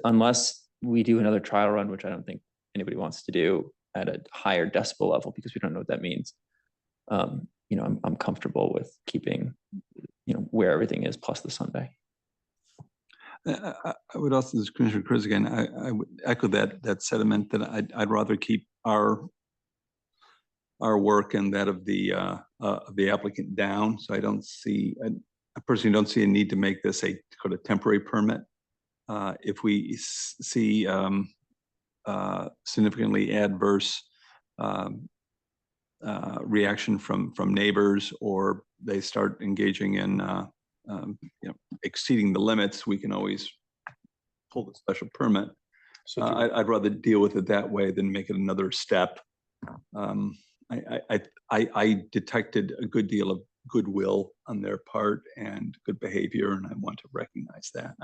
unless we do another trial run, which I don't think anybody wants to do at a higher decibel level because we don't know what that means. I'm comfortable with keeping, where everything is plus the sun bay. I would also, this is Commissioner Cruz again, I would echo that sentiment that I'd rather keep our work and that of the applicant down. So I personally don't see a need to make this a kind of temporary permit. If we see significantly adverse reaction from neighbors, or they start engaging in exceeding the limits, we can always pull the special permit. So I'd rather deal with it that way than make it another step. I detected a good deal of goodwill on their part and good behavior, and I want to recognize that.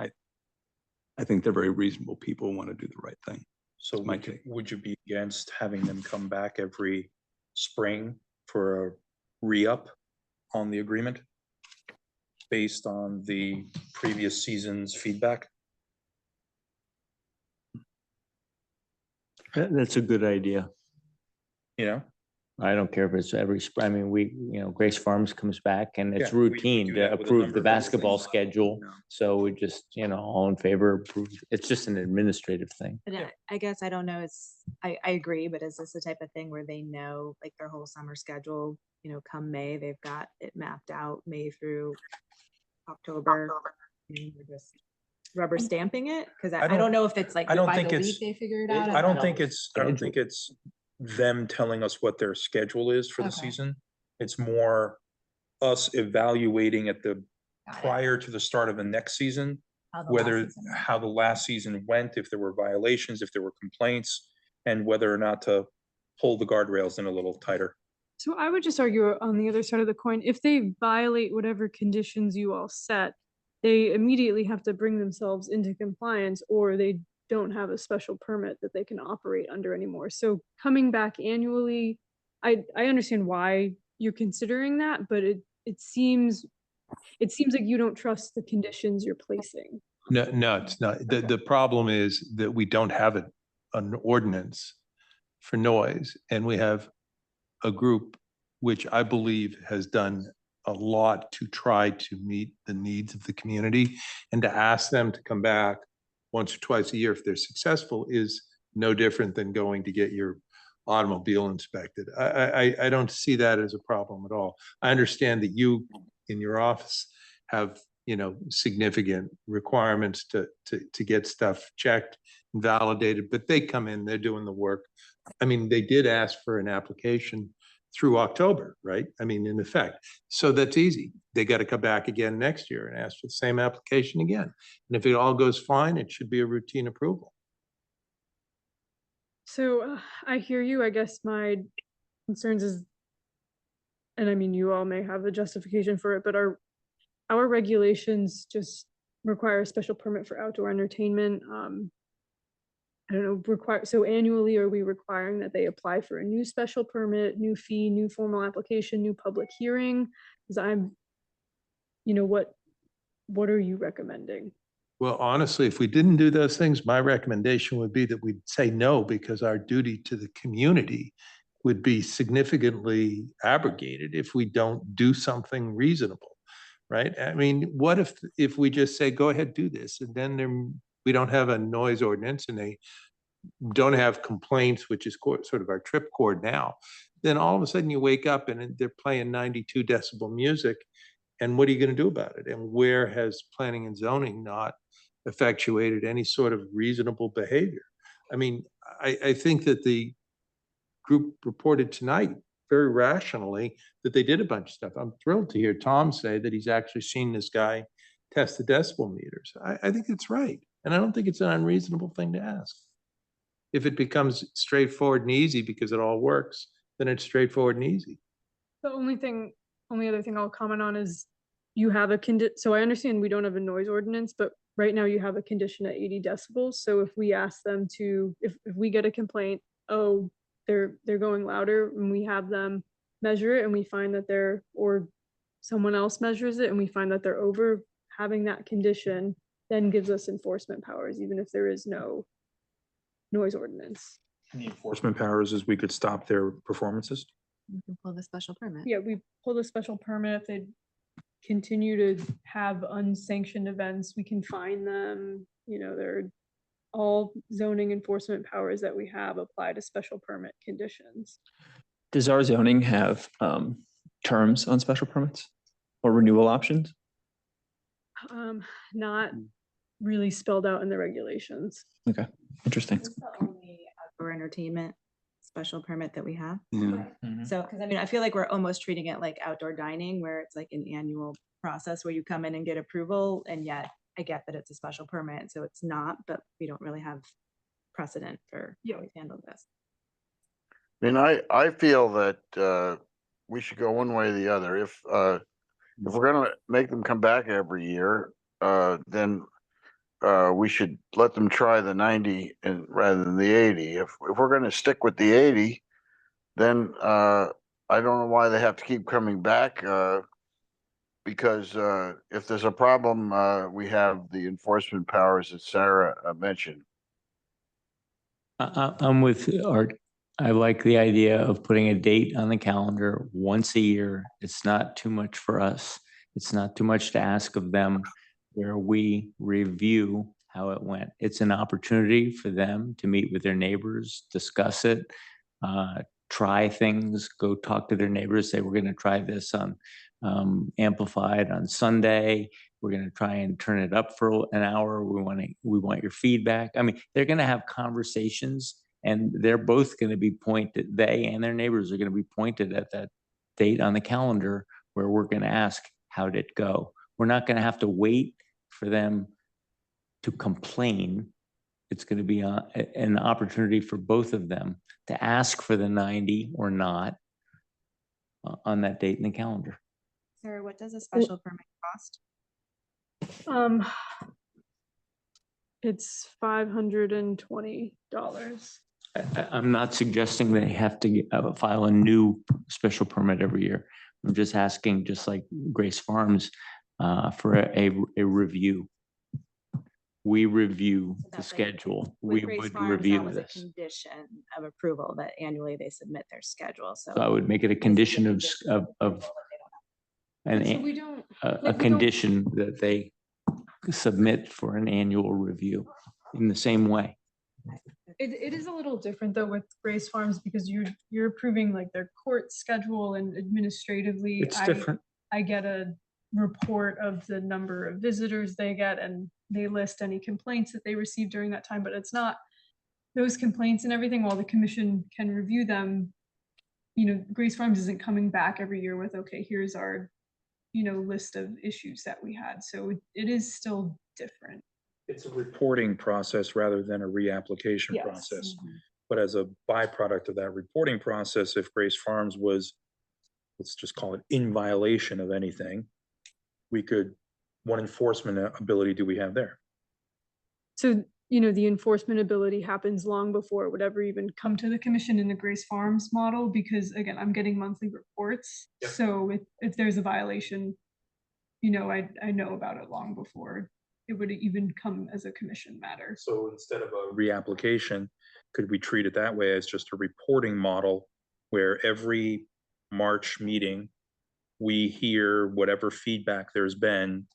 I think they're very reasonable people who want to do the right thing. So would you be against having them come back every spring for a re-up on the agreement based on the previous season's feedback? That's a good idea. I don't care if it's every spring. I mean, Grace Farms comes back and it's routine to approve the basketball schedule. So we just, all in favor, approve. It's just an administrative thing. But I guess I don't know. I agree, but is this the type of thing where they know like their whole summer schedule, come May, they've got it mapped out May through October, and we're just rubber stamping it? Because I don't know if it's like by the week they figure it out. I don't think it's them telling us what their schedule is for the season. It's more us evaluating at the prior to the start of the next season, how the last season went, if there were violations, if there were complaints, and whether or not to pull the guardrails in a little tighter. So I would just argue on the other side of the coin, if they violate whatever conditions you all set, they immediately have to bring themselves into compliance, or they don't have a special permit that they can operate under anymore. So coming back annually, I understand why you're considering that, but it seems like you don't trust the conditions you're placing. No, it's not. The problem is that we don't have an ordinance for noise, and we have a group which I believe has done a lot to try to meet the needs of the community, and to ask them to come back once or twice a year if they're successful is no different than going to get your automobile inspected. I don't see that as a problem at all. I understand that you in your office have significant requirements to get stuff checked and validated, but they come in, they're doing the work. I mean, they did ask for an application through October, right? I mean, in effect. So that's easy. They got to come back again next year and ask for the same application again. And if it all goes fine, it should be a routine approval. So I hear you. I guess my concerns is, and I mean, you all may have the justification for it, but our regulations just require a special permit for outdoor entertainment. I don't know, so annually, are we requiring that they apply for a new special permit, new fee, new formal application, new public hearing? Because what are you recommending? Well, honestly, if we didn't do those things, my recommendation would be that we'd say no, because our duty to the community would be significantly abrogated if we don't do something reasonable, right? I mean, what if we just say, go ahead, do this, and then we don't have a noise ordinance and they don't have complaints, which is sort of our trip chord now, then all of a sudden you wake up and they're playing 92 decibel music. And what are you going to do about it? And where has planning and zoning not effectuated any sort of reasonable behavior? I mean, I think that the group reported tonight very rationally that they did a bunch of stuff. I'm thrilled to hear Tom say that he's actually seen this guy test the decibel meters. I think it's right. And I don't think it's an unreasonable thing to ask. If it becomes straightforward and easy because it all works, then it's straightforward and easy. The only other thing I'll comment on is you have a so I understand we don't have a noise ordinance, but right now you have a condition at 80 decibels. So if we ask them to, if we get a complaint, oh, they're going louder, and we have them measure it and we find that or someone else measures it and we find that they're over having that condition, then gives us enforcement powers, even if there is no noise ordinance. And the enforcement powers is we could stop their performances. You can pull the special permit. Yeah, we pull a special permit. If they continue to have unsanctioned events, we can fine them. You know, they're all zoning enforcement powers that we have apply to special permit conditions. Does our zoning have terms on special permits or renewal options? Not really spelled out in the regulations. Okay, interesting. It's the only outdoor entertainment special permit that we have. Yeah. So, because I mean, I feel like we're almost treating it like outdoor dining, where it's like an annual process where you come in and get approval, and yet I get that it's a special permit, so it's not, but we don't really have precedent for how we handle this. I mean, I feel that we should go one way or the other. If we're gonna make them come back every year, then we should let them try the 90 and rather than the 80. If we're gonna stick with the 80, then I don't know why they have to keep coming back. Because if there's a problem, we have the enforcement powers that Sarah mentioned. I'm with Art. I like the idea of putting a date on the calendar once a year. It's not too much for us. It's not too much to ask of them, where we review how it went. It's an opportunity for them to meet with their neighbors, discuss it, try things, go talk to their neighbors, say, we're going to try this on Amplified on Sunday. We're going to try and turn it up for an hour. We want your feedback. I mean, they're going to have conversations, and they're both going to be pointed, they and their neighbors are going to be pointed at that date on the calendar where we're going to ask, how did it go? We're not going to have to wait for them to complain. It's going to be an opportunity for both of them to ask for the 90 or not on that date in the calendar. Sarah, what does a special permit cost? It's $520. I'm not suggesting they have to file a new special permit every year. I'm just asking, just like Grace Farms, for a review. We review the schedule. We would review this. Condition of approval that annually they submit their schedule. So I would make it a condition of So we don't, a condition that they submit for an annual review in the same way. it is a little different though with Grace Farms, because you're approving like their court schedule, and administratively It's different. I get a report of the number of visitors they get, and they list any complaints that they received during that time, but it's not those complaints and everything. While the commission can review them, you know, Grace Farms isn't coming back every year with, okay, here's our, you know, list of issues that we had. So it is still different. It's a reporting process rather than a reapplication Yes. process. But as a byproduct of that reporting process, if Grace Farms was, let's just call it in violation of anything, we could, what enforcement ability do we have there? So, you know, the enforcement ability happens long before it would ever even come to the commission in the Grace Farms model, because again, I'm getting monthly reports. Yep. So if there's a violation, you know, I know about it long before it would even come as a commission matter. So instead of a reapplication, could we treat it that way as just a reporting model where every March meeting, we hear whatever feedback there's been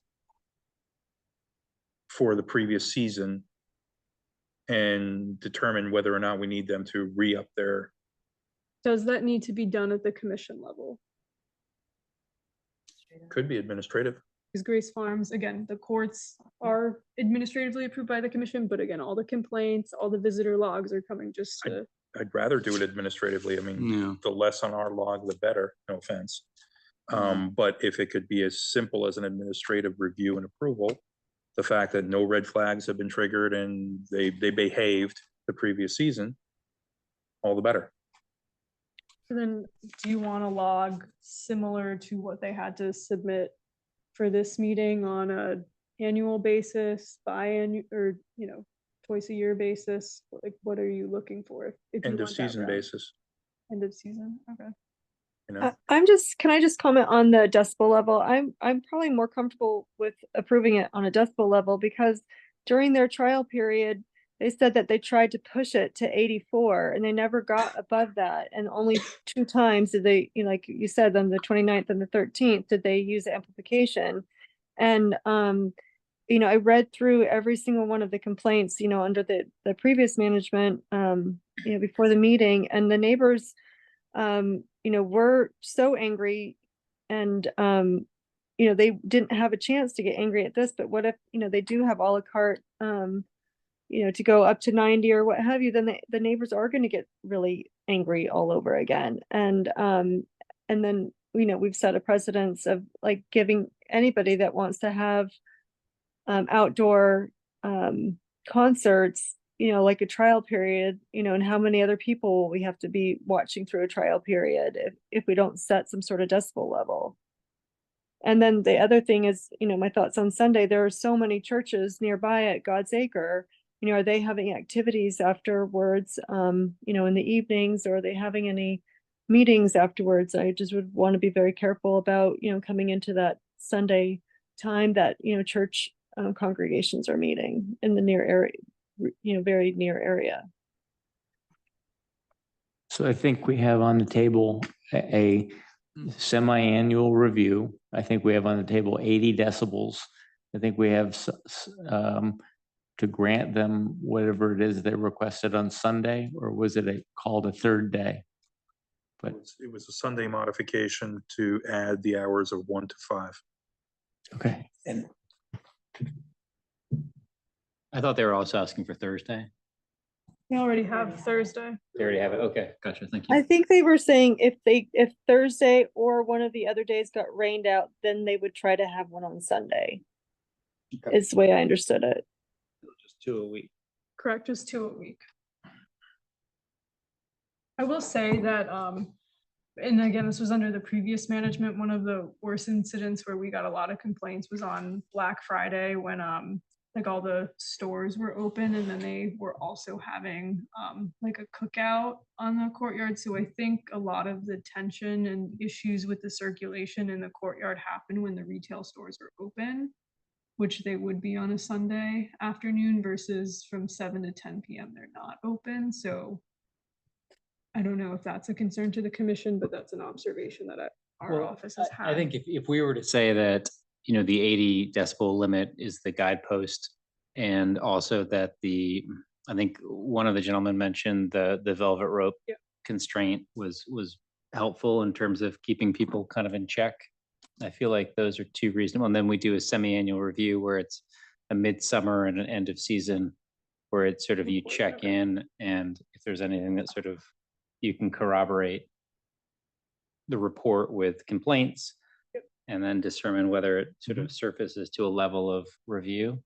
for the previous season and determine whether or not we need them to re-up their, Does that need to be done at the commission level? could be administrative. Because Grace Farms, again, the courts are administratively approved by the commission, but again, all the complaints, all the visitor logs are coming just to. I'd rather do it administratively. I mean, Yeah. the less on our log, the better, no offense. But if it could be as simple as an administrative review and approval, the fact that no red flags have been triggered and they behaved the previous season, all the better. So then, do you want a log similar to what they had to submit for this meeting on a annual basis, biannual, or, you know, twice a year basis? Like, what are you looking for? If you End of want that season route? basis. End of season, okay. You know, Can I just comment on the decibel level? I'm probably more comfortable with approving it on a decibel level because during their trial period, they said that they tried to push it to 84 and they never got above that. And only 2 times did they, like you said, on the 29th and the 13th, did they use amplification. And, I read through every single one of the complaints, under the previous management, before the meeting, and the neighbors, were so angry and, they didn't have a chance to get angry at this, but what if, they do have a la carte, to go up to 90 or what have you, then the neighbors are going to get really angry all over again. And then, we've set a precedence of like giving anybody that wants to have outdoor concerts, like a trial period, and how many other people we have to be watching through a trial period if we don't set some sort of decibel level. And then the other thing is, my thoughts on Sunday, there are so many churches nearby at God's Acre. Are they having activities afterwards, in the evenings, or are they having any meetings afterwards? I just would want to be very careful about, coming into that Sunday time that, church congregations are meeting in the near area, very near area. So I think we have on the table a semi-annual review. I think we have on the table 80 decibels. I think we have to grant them whatever it is they requested on Sunday, or was it called a third day? But it was a Sunday modification to add the hours of 1 to 5. okay. And I thought they were also asking for Thursday. We already have Thursday. They already have it. Okay, gotcha. Thank you. I think they were saying if Thursday or one of the other days got rained out, then they would try to have one on Sunday. Okay. Is the way I understood it. just 2 a week. Correct, just 2 a week. I will say that, and again, this was under the previous management, one of the worst incidents where we got a lot of complaints was on Black Friday when like all the stores were open, and then they were also having like a cookout on the courtyard. So I think a lot of the tension and issues with the circulation in the courtyard happen when the retail stores are open, which they would be on a Sunday afternoon, versus from 7 to 10 p.m. they're not open. So I don't know if that's a concern to the commission, but that's an observation that our office has had. I think if we were to say that, the 80 decibel limit is the guidepost, and also that I think one of the gentlemen mentioned the velvet rope constraint was helpful in terms of keeping people kind of in check. I feel like those are 2 reasonable. And then we do a semi-annual review where it's a midsummer and an end of season, where it's sort of you check in, and if there's anything that sort of you can corroborate the report with complaints, and then determine whether it sort of surfaces to a level of review.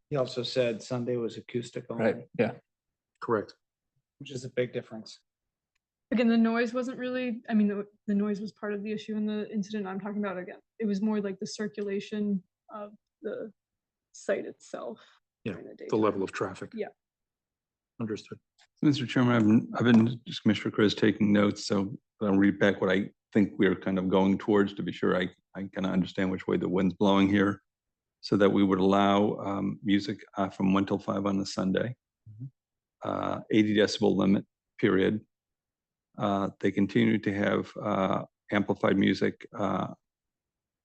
He also said Sunday was acoustic only, Yeah. Correct. which is a big difference. Again, the noise wasn't really, I mean, the noise was part of the issue in the incident I'm talking about. Again, it was more like the circulation of the site itself. Yeah, during the daytime. level of traffic. Yeah. Understood. Mr. Chairman, I've been, just Commissioner Chris, taking notes, so I'll read back what I think we're kind of going towards to be sure I kind of understand which way the wind's blowing here. So that we would allow music from 1 till 5 on the Sunday. 80 decibel limit, period. They continue to have amplified music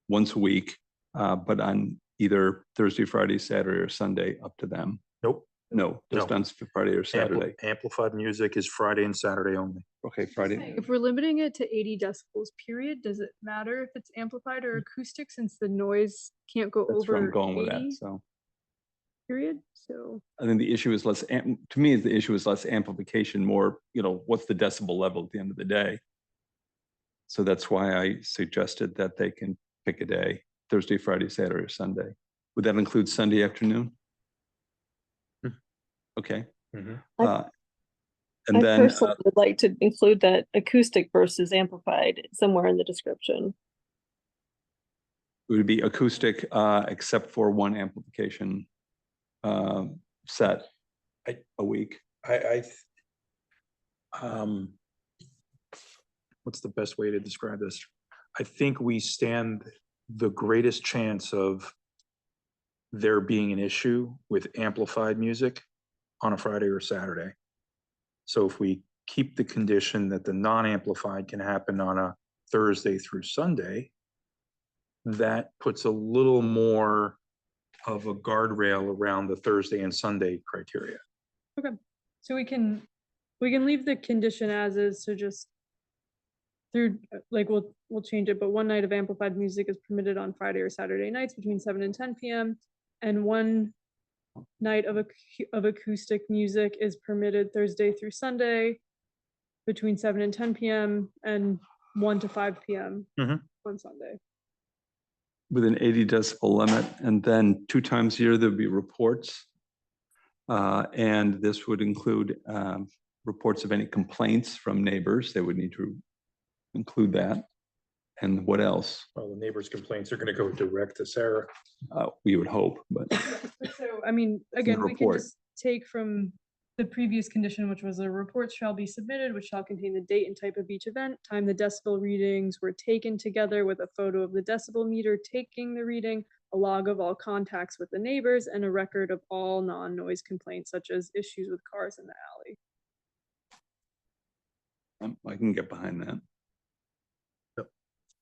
once a week, but on either Thursday, Friday, Saturday, or Sunday, up to them. Nope. No, just No. on Friday or Saturday. Amplified music is Friday and Saturday only. Okay, Friday. If we're limiting it to 80 decibels, period, does it matter if it's amplified or acoustic, since the noise can't go That's where I'm over going with 80, that, so. period? So I think the issue is less, to me, the issue is less amplification, more, what's the decibel level at the end of the day? So that's why I suggested that they can pick a day, Thursday, Friday, Saturday, or Sunday. Would that include Sunday afternoon? Okay. Mhm. And I then, personally would like to include that acoustic versus amplified somewhere in the description. it would be acoustic, except for one amplification set a week. I what's the best way to describe this? I think we stand the greatest chance of there being an issue with amplified music on a Friday or Saturday. So if we keep the condition that the non-amplified can happen on a Thursday through Sunday, that puts a little more of a guardrail around the Thursday and Sunday criteria. So we can leave the condition as is, so just through, like, we'll change it, but one night of amplified music is permitted on Friday or Saturday nights between 7 and 10 p.m. and one night of acoustic music is permitted Thursday through Sunday between 7 and 10 p.m. and 1 to 5 p.m. Mhm. on Sunday. With an 80 decibel limit, and then 2 times a year, there'll be reports. And this would include reports of any complaints from neighbors. They would need to include that. And what else? Well, the neighbors' complaints are gonna go direct to Sarah. We would hope, but So, I mean, again, we can report. just take from the previous condition, which was a report shall be submitted, which shall contain the date and type of each event, time the decibel readings were taken together with a photo of the decibel meter taking the reading, a log of all contacts with the neighbors, and a record of all non-noise complaints such as issues with cars in the alley. I can get behind that.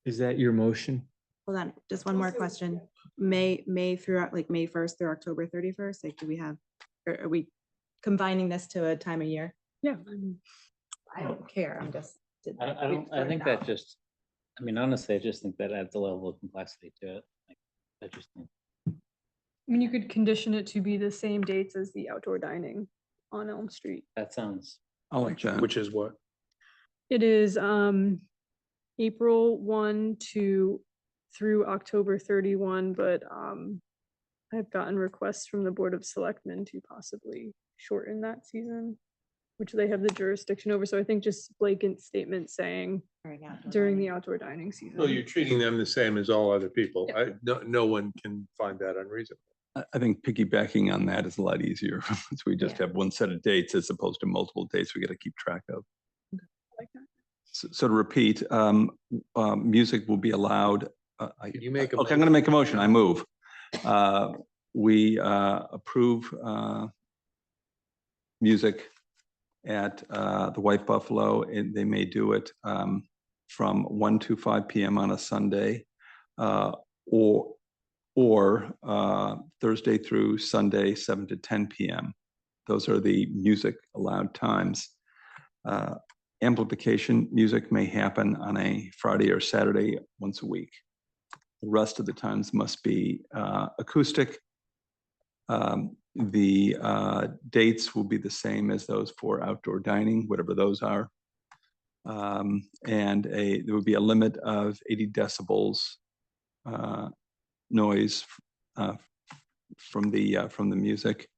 Is that your motion? Hold on, just one more question. May throughout, like May 1st through October 31st, like, do we have, or are we combining this to a time of year? Yeah. I don't care, I'm just. I think that just, I mean, honestly, I just think that adds a level of complexity to it. Like, I just think. I mean, you could condition it to be the same dates as the outdoor dining on Elm Street. That sounds. I like that. Which is what? It is April 1 through October 31, but I've gotten requests from the Board of Selectmen to possibly shorten that season, which they have the jurisdiction over. So I think just blatant statement saying during the outdoor dining season. Well, you're treating them the same as all other people. No one can find that unreasonable. I think piggybacking on that is a lot easier. So we just have one set of dates as opposed to multiple dates we got to keep track of. Like that. So to repeat, music will be allowed. Can you make a Okay, I'm going to make a motion. I move. We approve music at the White Buffalo, and they may do it from 1 to 5 p.m. on a Sunday, or Thursday through Sunday, 7 to 10 p.m. Those are the music allowed times. Amplification music may happen on a Friday or Saturday once a week. The rest of the times must be acoustic. The dates will be the same as those for outdoor dining, whatever those are. And there would be a limit of 80 decibels noise from the music,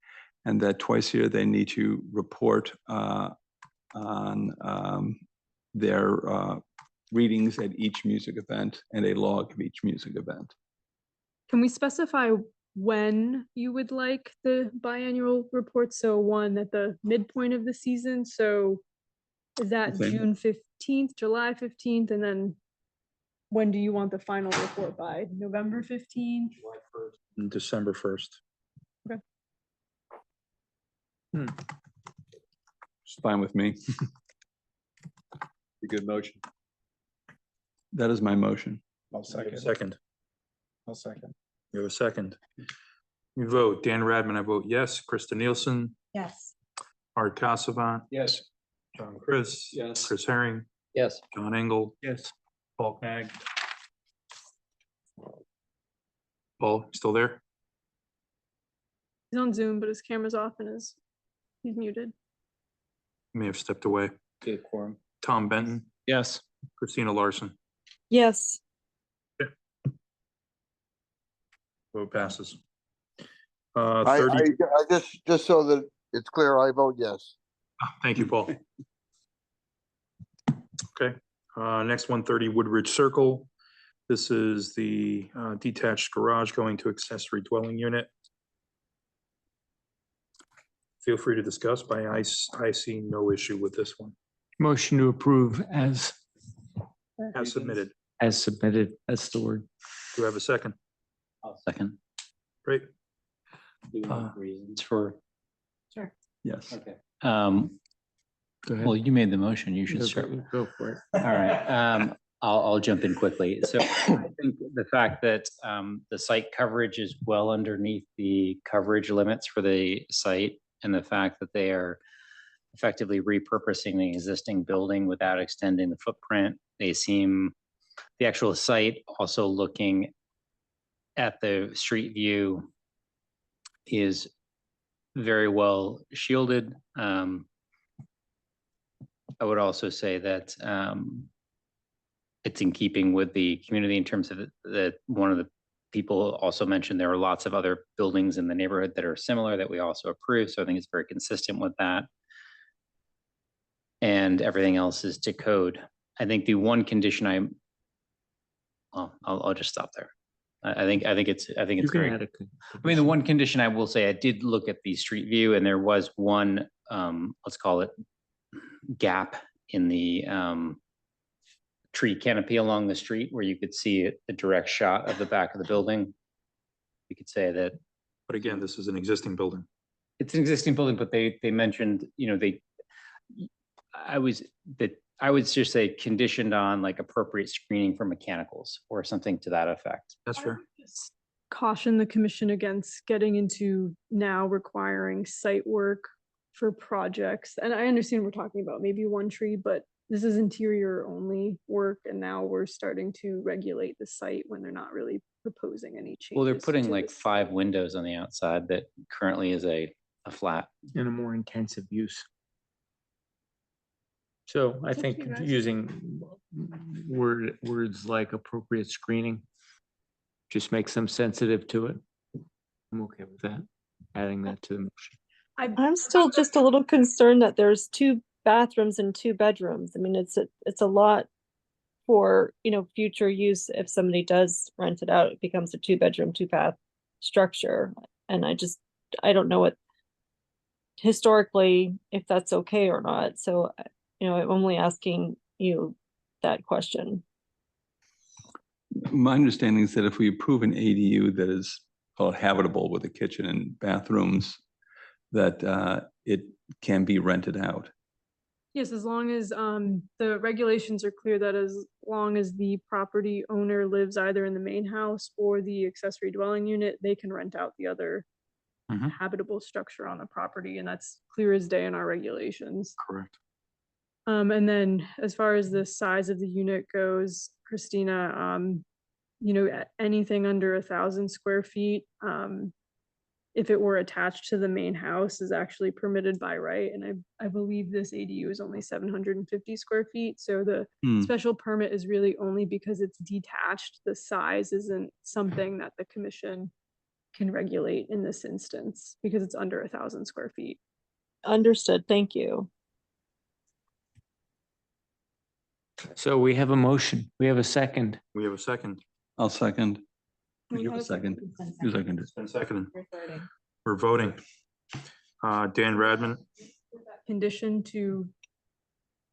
and that twice a year they need to report on their readings at each music event and a log of each music event. Can we specify when you would like the biannual report? So one at the midpoint of the season. So is that Okay. June 15th, July 15th? And then when do you want the final report by? November 15th? And December 1st. It's fine with me. A good motion. That is my motion. I'll second. I'll second. You have a second. You vote. Dan Radman, I vote yes. Krista Nielsen, Yes. Art Casavant, Yes. John Chris. Yes. Chris Herring, Yes. John Engel, Yes. Paul Keg. Paul, still there? He's on Zoom, but his camera's off and he's muted. May have stepped away. Good quorum. Tom Benton, Yes. Christina Larson. Yes. Vote passes. I 30, just so that it's clear, I vote yes. thank you, Paul. Okay, next 130 Woodridge Circle. This is the detached garage going to accessory dwelling unit. Feel free to discuss, but I see no issue with this one. Motion to approve as as submitted. As submitted, that's the word. Do I have a second? I'll second. Great. Reasons for, Yes. okay. Go ahead. Well, you made the motion, you should start. Go for it. All right, I'll jump in quickly. So I think the fact that the site coverage is well underneath the coverage limits for the site, and the fact that they are effectively repurposing the existing building without extending the footprint. They seem, the actual site, also looking at the street view, is very well shielded. I would also say that it's in keeping with the community in terms of that one of the people also mentioned there are lots of other buildings in the neighborhood that are similar that we also approve. So I think it's very consistent with that. And everything else is to code. I think the one condition I'll just stop there. I think it's very, I mean, the one condition I will say, I did look at the street view and there was one, let's call it gap in the tree canopy along the street where you could see a direct shot of the back of the building. You could say that. But again, this is an existing building. It's an existing building, but they mentioned, I would just say conditioned on like appropriate screening for mechanicals or something to that effect. That's fair. Just caution the commission against getting into now requiring site work for projects. And I understand we're talking about maybe one tree, but this is interior only work. And now we're starting to regulate the site when they're not really proposing any changes. Well, they're putting to like the 5 windows on the outside that currently is a flat. In a more intensive use. So I It's up to think you guys. using words like appropriate screening just makes them sensitive to it. I'm okay with that, adding that to the motion. I'm still just a little concerned that there's 2 bathrooms and 2 bedrooms. I mean, it's a lot for, future use. If somebody does rent it out, it becomes a 2-bedroom, 2-bath structure. And I don't know what historically, if that's okay or not. So, I'm only asking you that question. My understanding is that if we approve an ADU that is called habitable with a kitchen and bathrooms, that it can be rented out. Yes, as long as the regulations are clear that as long as the property owner lives either in the main house or the accessory dwelling unit, they can rent out the other habitable structure on the property, and that's clear as day in our regulations. Correct. And then as far as the size of the unit goes, Christina, anything under 1,000 square feet, if it were attached to the main house, is actually permitted by right. And I believe this ADU is only 750 square feet. So the special permit is really only because it's detached. The size isn't something that the commission can regulate in this instance because it's under 1,000 square feet. Understood. Thank you. So we have a motion. We have a second. We have a second. I'll second. We You have have a a second. second. You seconded. It's been seconded. We're voting. Dan Radman, Condition to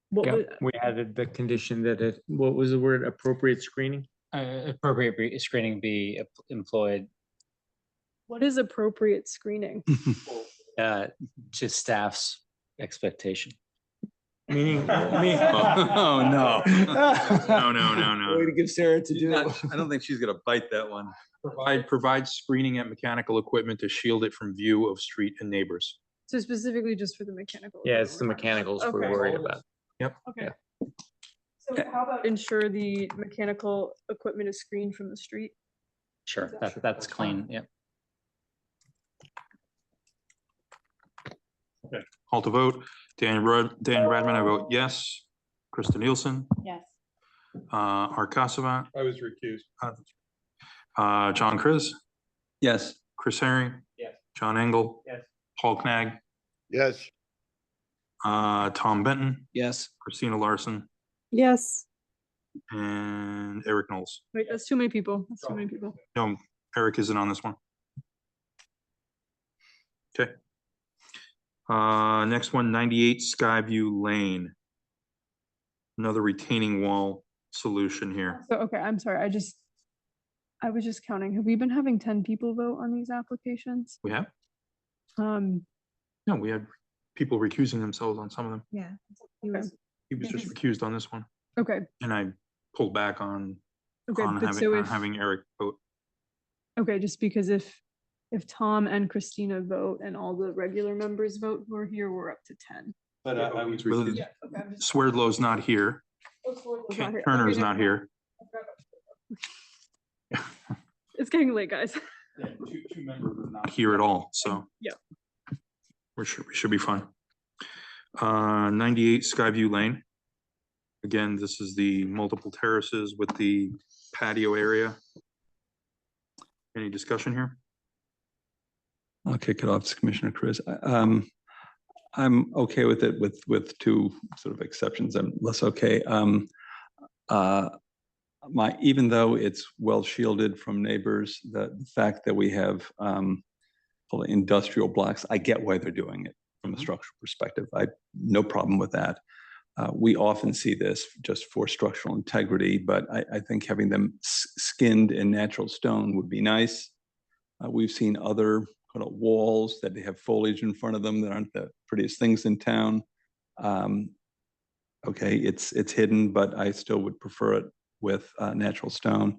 what Yeah, was, we added the condition that what was the word, appropriate screening? Appropriate screening be employed what is appropriate screening? to staff's expectation. Meaning. Oh, no. No. Way to give Sarah to do. I don't think she's gonna bite that one. Provide screening at mechanical equipment to shield it from view of street and neighbors. So specifically just for the mechanical. Yeah, it's the equipment. mechanicals we're Okay. worried about. Okay. So how about ensure the mechanical equipment is screened from the street? Sure, that's clean, yeah. Okay, call to vote. Dan Radman, I vote yes. Krista Nielsen, Yes. Art Casavant, I was recused. John Chris, Yes. Chris Herring. Yes. John Engel. Yes. Paul Knag, Yes. Tom Benton, Yes. Christina Larson, Yes. and Eric Knowles. Wait, that's too many people. That's too many people. No, Eric isn't on this one. Okay. Next one, 98 Skyview Lane. Another retaining wall solution here. So, okay, I'm sorry, I was just counting. Have we been having 10 people vote on these applications? We have, Um, no, we had people recusing themselves on some of them. Yeah. you know, He was just recused on this one, okay, and I pulled back on okay, but so if, having Eric vote. okay, just because if Tom and Christina vote and all the regular members vote who are here, we're up to 10. But I was Well, recused. Yeah, okay, I'm just. Swerdlow's not here. Not here. Turner's Okay, not never mind. here. It's getting late, guys. Two members are not here at all, so. Yeah. We should be fine. 98 Skyview Lane. Again, this is the multiple terraces with the patio area. Any discussion here? I'll kick it off to Commissioner Chris. I'm okay with it with two sort of exceptions. I'm less okay. Even though it's well shielded from neighbors, the fact that we have full industrial blocks, I get why they're doing it from a structural perspective. No problem with that. We often see this just for structural integrity, but I think having them skinned in natural stone would be nice. We've seen other kind of walls that they have foliage in front of them that aren't the prettiest things in town. Okay, it's hidden, but I still would prefer it with natural stone.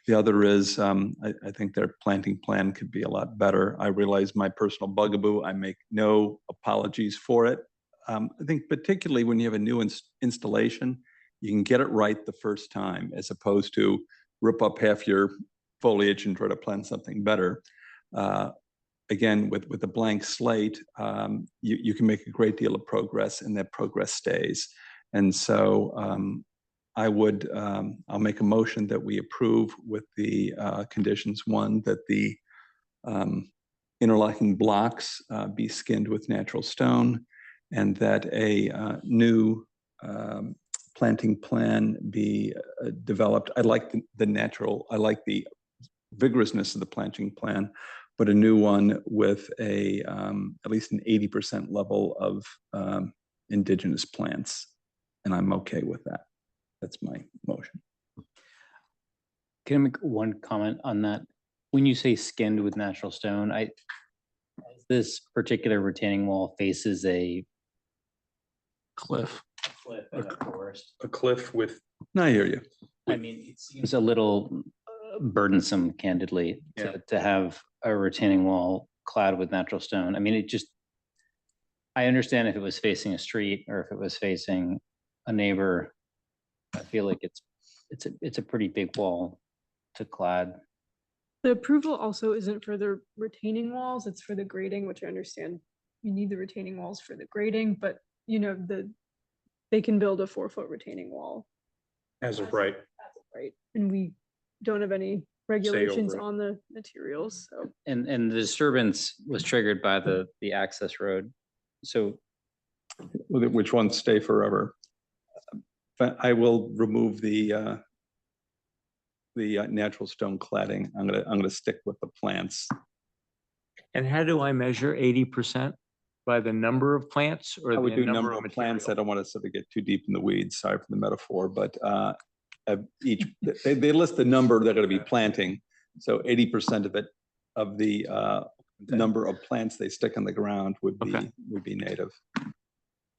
The other is, I think their planting plan could be a lot better. I realize my personal bugaboo. I make no apologies for it. I think particularly when you have a new installation, you can get it right the first time as opposed to rip up half your foliage and try to plant something better. Again, with a blank slate, you can make a great deal of progress and that progress stays. And so I'll make a motion that we approve with the conditions. One, that the interlocking blocks be skinned with natural stone, and that a new planting plan be developed. I like I like the vigorousness of the planting plan, but a new one with at least an 80% level of indigenous plants. And I'm okay with that. That's my motion. Can I make one comment on that? When you say skinned with natural stone, this particular retaining wall faces a Cliff. and a forest. A cliff with. I hear you. I mean, it seems a little burdensome, candidly, to have a retaining wall clad with natural stone. I mean, I understand if it was facing a street or if it was facing a neighbor. I feel like it's a pretty big wall to clad. The approval also isn't for the retaining walls, it's for the grading, which I understand you need the retaining walls for the grading, but you know, they can build a 4-foot retaining wall. As of right. Right, and we don't have any regulations over it. on the materials, so. And the disturbance was triggered by the access road. So Which ones stay forever? But I will remove the natural stone cladding. I'm gonna stick with the plants. And how do I measure 80%? By the number of plants or I would the do number of plants. I material? don't want to sort of get too deep in the weeds. Sorry for the metaphor, but they list the number they're going to be planting. So 80% of it, of the number of plants they stick on the ground would be native.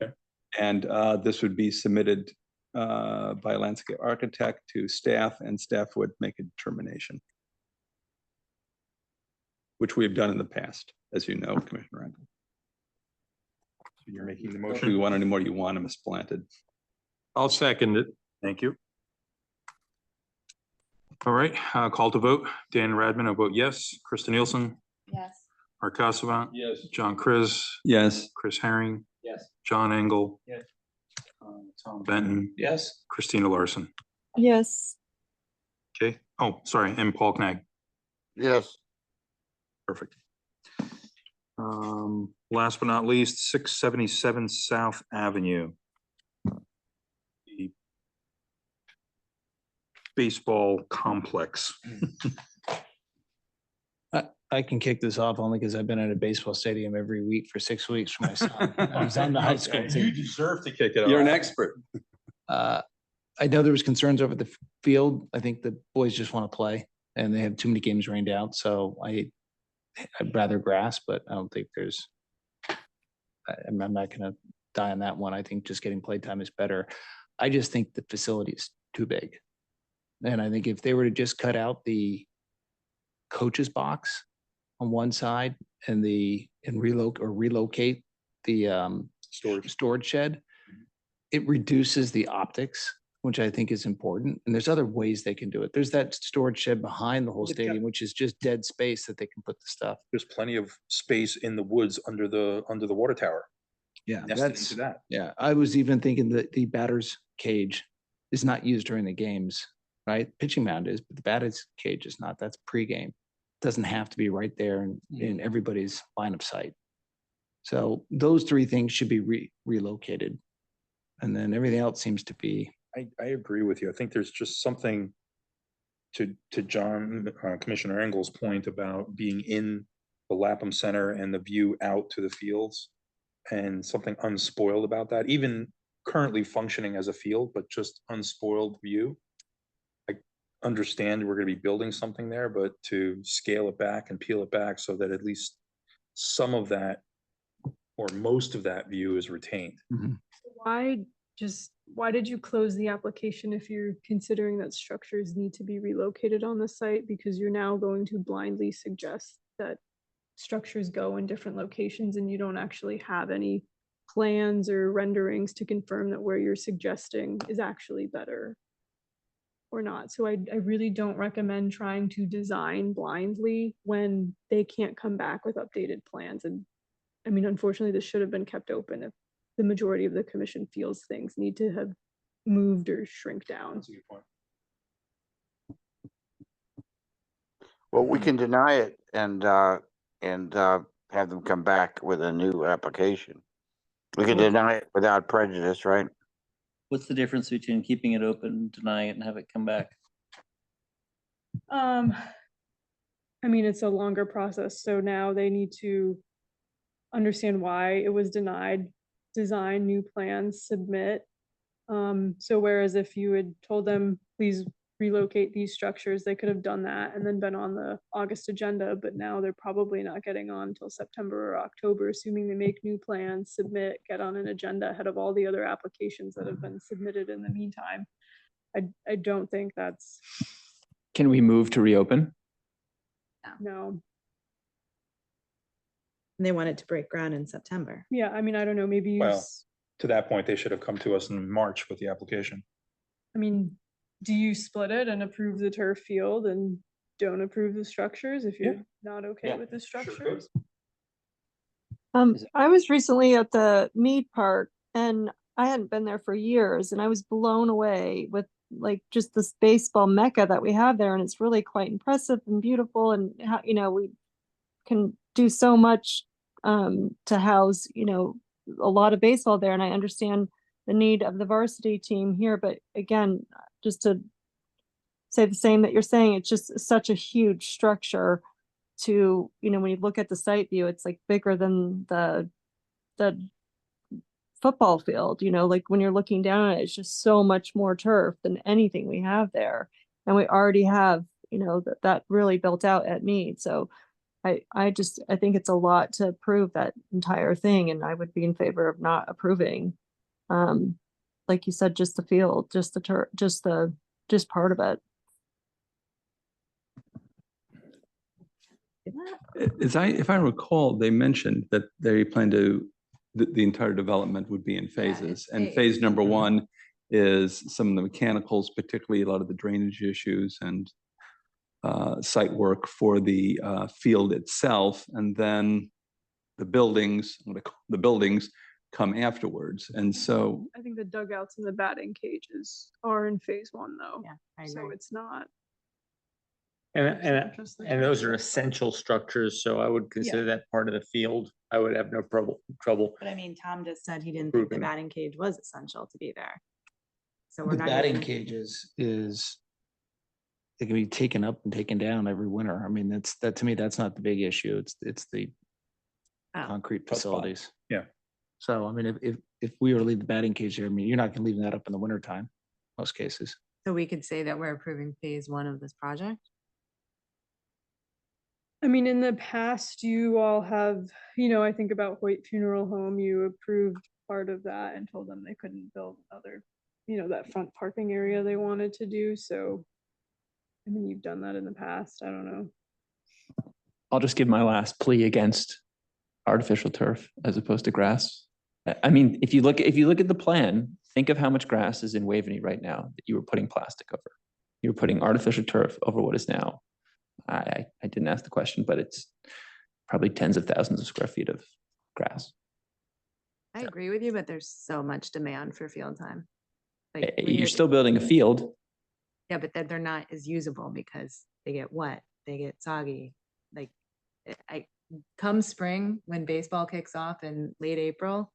Okay. And this would be submitted by a landscape architect to staff, and staff would make a determination, which we have done in the past, as you know, Commissioner Rankin. You're making the If motion. you want any more, you want them as planted. I'll second it. Thank you. All right, call to vote. Dan Radman, I vote yes. Krista Nielsen, Yes. Art Casavant, Yes. John Chris, Yes. Chris Herring, Yes. John Engel. Yes. Tom Benton, Yes. Christina Larson. Yes. Okay. Oh, sorry, and Paul Knag. Yes. Perfect. Last but not least, 677 South Avenue. The baseball complex. I can kick this off only because I've been at a baseball stadium every week for 6 weeks for my son. I was on the high school You team. deserve to kick it off. You're an expert. I know there was concerns over the field. I think the boys just want to play and they have too many games rained out. So I'd rather grass, but I don't think there's, I'm not gonna die on that one. I think just getting playtime is better. I just think the facility is too big. And I think if they were to just cut out the coach's box on one side and relocate the storage shed, it reduces the optics, which I think is important. And there's other ways they can do it. There's that storage shed behind the whole They've got- stadium, which is just dead space that they can put the stuff. There's plenty of space in the woods under the water tower. Yeah, Nested that's, into that. yeah, I was even thinking that the batter's cage is not used during the games, right? Pitching mound is, but the batter's cage is not. That's pregame. Doesn't have to be right there in everybody's line of sight. So those three things should be relocated. And then everything else seems to be. I agree with you. I think there's just something to John, Commissioner Engel's point about being in the Lapham Center and the view out to the fields and something unspoiled about that, even currently functioning as a field, but just unspoiled view. I understand we're going to be building something there, but to scale it back and peel it back so that at least some of that or most of that view is retained. Why did you close the application if you're considering that structures need to be relocated on the site? Because you're now going to blindly suggest that structures go in different locations and you don't actually have any plans or renderings to confirm that where you're suggesting is actually better or not. So I really don't recommend trying to design blindly when they can't come back with updated plans. And I mean, unfortunately, this should have been kept open if the majority of the commission feels things need to have moved or shrink down. That's a good point. Well, we can deny it and have them come back with a new application. We can deny it without prejudice, right? What's the difference between keeping it open, denying it, and have it come back? I mean, it's a longer process, so now they need to understand why it was denied, design new plans, submit. So whereas if you had told them, please relocate these structures, they could have done that and then been on the August agenda, but now they're probably not getting on until September or October, assuming they make new plans, submit, get on an agenda ahead of all the other applications that have been submitted in the meantime. I don't think that's, Can we move to reopen? no. They wanted to break ground in September. Yeah, I mean, I don't know, maybe you, Well, to that point, they should have come to us in March with the application. I mean, do you split it and approve the turf field and don't approve the structures if you're not okay Yeah. with the structures? I was recently at the Mead Park and I hadn't been there for years and I was blown away with like just this baseball mecca that we have there. And it's really quite impressive and beautiful and how, you know, we can do so much to house, you know, a lot of baseball there. And I understand the need of the varsity team here, but again, just to say the same that you're saying, it's just such a huge structure to, you know, when you look at the site view, it's like bigger than the football field, you know, like when you're looking down at it, it's just so much more turf than anything we have there. And we already have, you know, that really built out at Mead. So I think it's a lot to approve that entire thing. And I would be in favor of not approving. Like you said, just the field, just the just part of it. If I recall, they mentioned that they plan to, the entire development would be in phases. And phase number one is some of the mechanicals, particularly a lot of the drainage issues and site work for the field itself. And then the buildings come afterwards. And so I think the dugouts and the batting cages are in phase one though. Yeah, I So agree. it's not. And just the those are turf. essential structures, so I would consider that part of the field. I would have no trouble. But I mean, Tom just said he didn't think the Approving. batting cage was essential to be there. So we're The not. batting even- cages is, it can be taken up and taken down every winter. I mean, that to me, that's not the big issue. It's the Oh. concrete Tough spot. facilities. Yeah. So, I mean, if we were to leave the batting cage there, I mean, you're not gonna leave that up in the winter time. most cases. So we could say that we're approving phase one of this project? I mean, in the past, you all have, I think about Hoyt Funeral Home, you approved part of that and told them they couldn't build other, that front parking area they wanted to do, so. I mean, you've done that in the past, I don't know. I'll just give my last plea against artificial turf as opposed to grass. I mean, if you look at the plan, think of how much grass is in Waveney right now that you were putting plastic over. You were putting artificial turf over what is now. I didn't ask the question, but it's probably tens of thousands of square feet of grass. I agree with you, but there's so much demand for field time. Like, when You're still building a field. Yeah, but they're not as usable because they get wet, they get soggy. Like, come spring, when baseball kicks off in late April,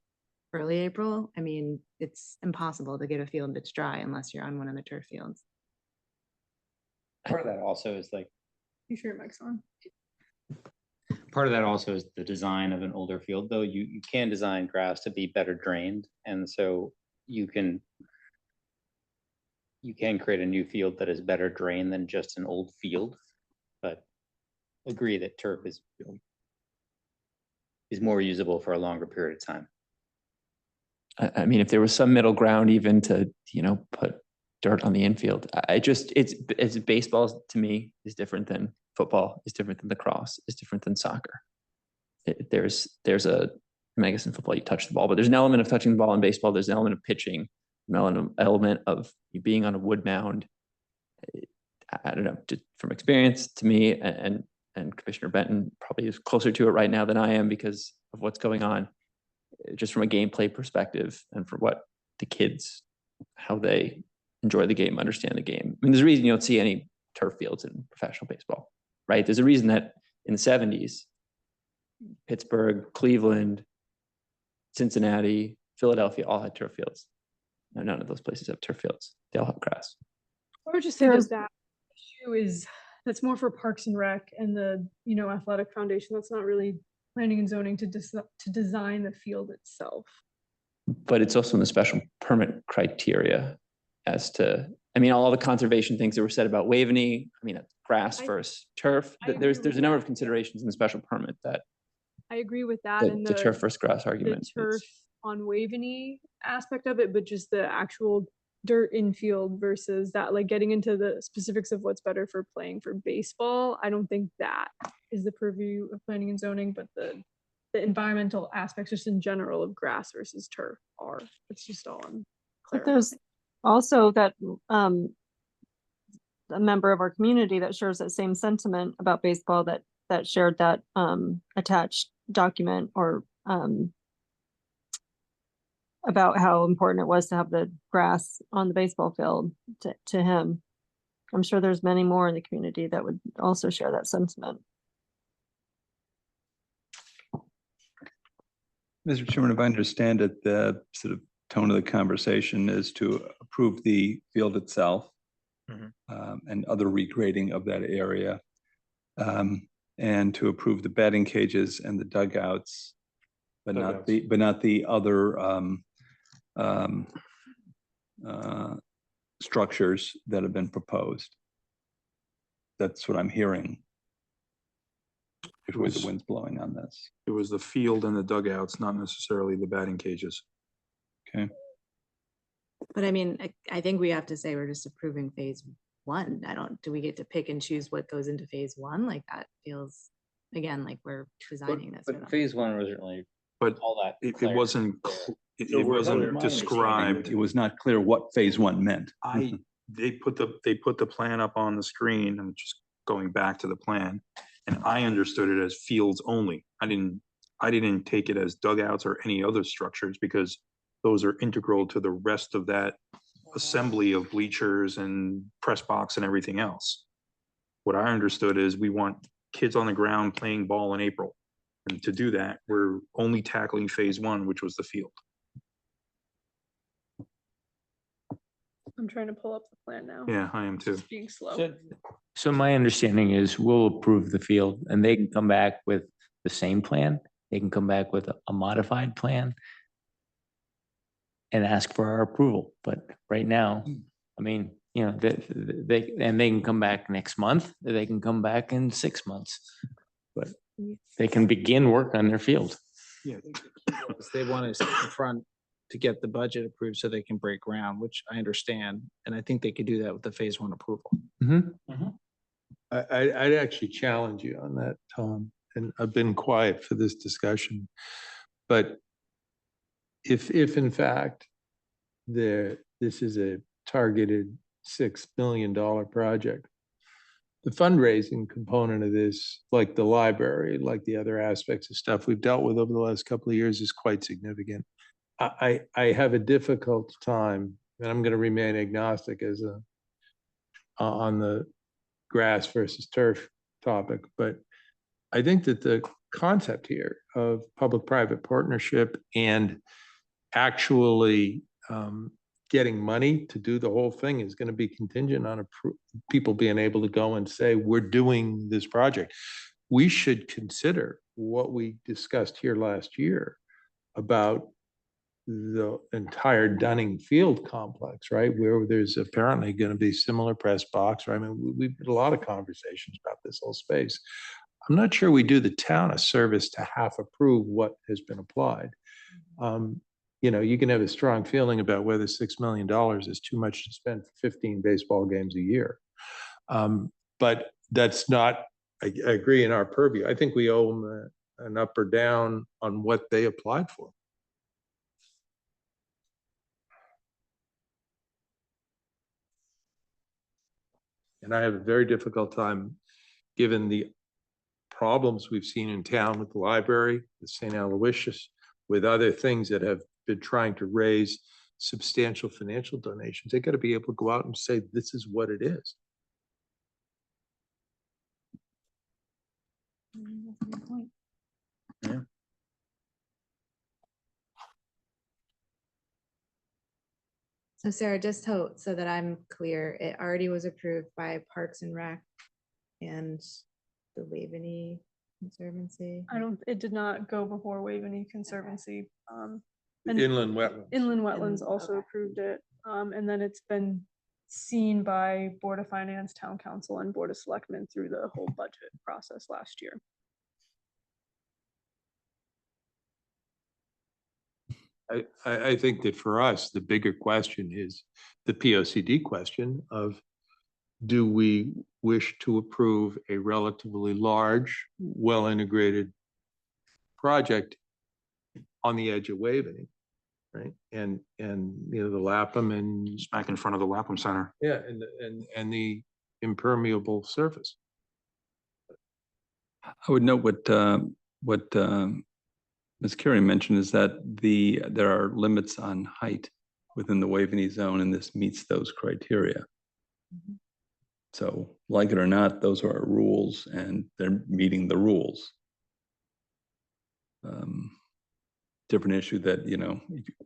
early April, I mean, it's impossible to get a field that's dry unless you're on one of the turf fields. Part of that also is like, You sure your mic's on? part of that also is the design of an older field, though. You can design grass to be better drained, and so you can create a new field that is better drained than just an old field. But agree that turf is more usable for a longer period of time. I mean, if there was some middle ground even to, put dirt on the infield, it's baseball to me is different than football, is different than lacrosse, is different than soccer. There's I guess in football you touch the ball, but there's an element of touching the ball in baseball. There's an element of pitching, an element of you being on a wood mound. I don't know, just from experience, to me, and Commissioner Benton probably is closer to it right now than I am because of what's going on, just from a gameplay perspective and for what the kids, how they enjoy the game, understand the game. I mean, there's a reason you don't see any turf fields in professional baseball, right? There's a reason that in the 70s, Pittsburgh, Cleveland, Cincinnati, Philadelphia all had turf fields. No, none of those places have turf fields. They all have grass. I would just say that issue that's more for Parks and Rec and the, athletic foundation. That's not really planning and zoning to design the field itself. But it's also in the special permit criteria as to, all the conservation things that were said about Waveney, grass versus turf. There's a number of considerations in the special permit that I agree with that. And the turf versus grass argument. The turf on Waveney aspect of it, but just the actual dirt infield versus that, like getting into the specifics of what's better for playing for baseball. I don't think that is the purview of planning and zoning, but the environmental aspects just in general of grass versus turf are. It's just all unclear. But there's also that a member of our community that shares that same sentiment about baseball that shared that attached document or about how important it was to have the grass on the baseball field to him. I'm sure there's many more in the community that would also share that sentiment. Mr. Chairman, if I understand it, the sort of tone of the conversation is to approve the field itself and other regrading of that area, and to approve the batting cages and the dugouts, but not the other structures that have been proposed. That's what I'm hearing. Which way the wind's blowing on this. It was the field and the dugouts, not necessarily the batting cages. Okay. But I think we have to say we're just approving phase one. Do we get to pick and choose what goes into phase one? Like, that feels, again, like we're designing this. But phase one wasn't really But all that. it clear. wasn't, it wasn't described. It was not clear what phase one meant. They put the plan up on the screen, and just going back to the plan, and I understood it as fields only. I didn't take it as dugouts or any other structures, because those are integral to the rest of that assembly of bleachers and press box and everything else. What I understood is we want kids on the ground playing ball in April. And to do that, we're only tackling phase one, which was the field. I'm trying to pull up the plan now. Yeah, I am too. It's being slow. So my understanding is we'll approve the field and they can come back with the same plan. They can come back with a modified plan and ask for our approval. But right now, I mean, you know, they can come back next month, they can come back in 6 months. But they can begin work on their field. Yeah. They want us in front to get the budget approved so they can break ground, which I understand. And I think they could do that with the phase 1 approval. I'd actually challenge you on that, Tom, and I've been quiet for this discussion. But if in fact this is a targeted $6 million project, the fundraising component of this, like the library, like the other aspects of stuff we've dealt with over the last couple of years, is quite significant. I have a difficult time, and I'm going to remain agnostic as on the grass versus turf topic, but I think that the concept here of public-private partnership and actually getting money to do the whole thing is going to be contingent on people being able to go and say, we're doing this project. We should consider what we discussed here last year about the entire Dunning Field complex, right? Where there's apparently going to be similar press box, right? I mean, we've had a lot of conversations about this whole space. I'm not sure we do the town a service to half approve what has been applied. You know, you can have a strong feeling about whether $6 million is too much to spend for 15 baseball games a year. But that's not, I agree, in our purview. I think we owe them an up or down on what they applied for. And I have a very difficult time, given the problems we've seen in town with the library, with St. Aloysius, with other things that have been trying to raise substantial financial donations. They got to be able to go out and say, this is what it is. That's a good point. Yeah. So Sarah, just so that I'm clear, it already was approved by Parks and Rec and the Waveney Conservancy. It did not go before Waveney Conservancy. And Inland wetlands. Inland Wetlands also approved it. And then it's been seen by Board of Finance, Town Council, and Board of Selectmen through the whole budget process last year. I think that for us, the bigger question is the POCD question of, do we wish to approve a relatively large, well-integrated project on the edge of Waveney, right? And you know, the Lapham and Back in front of the Lapham Center. yeah, and the impermeable surface. I would note what Ms. Carey mentioned is that there are limits on height within the Waveney zone, and this meets those criteria. So like it or not, those are our rules, and they're meeting the rules. Different issue that, you know,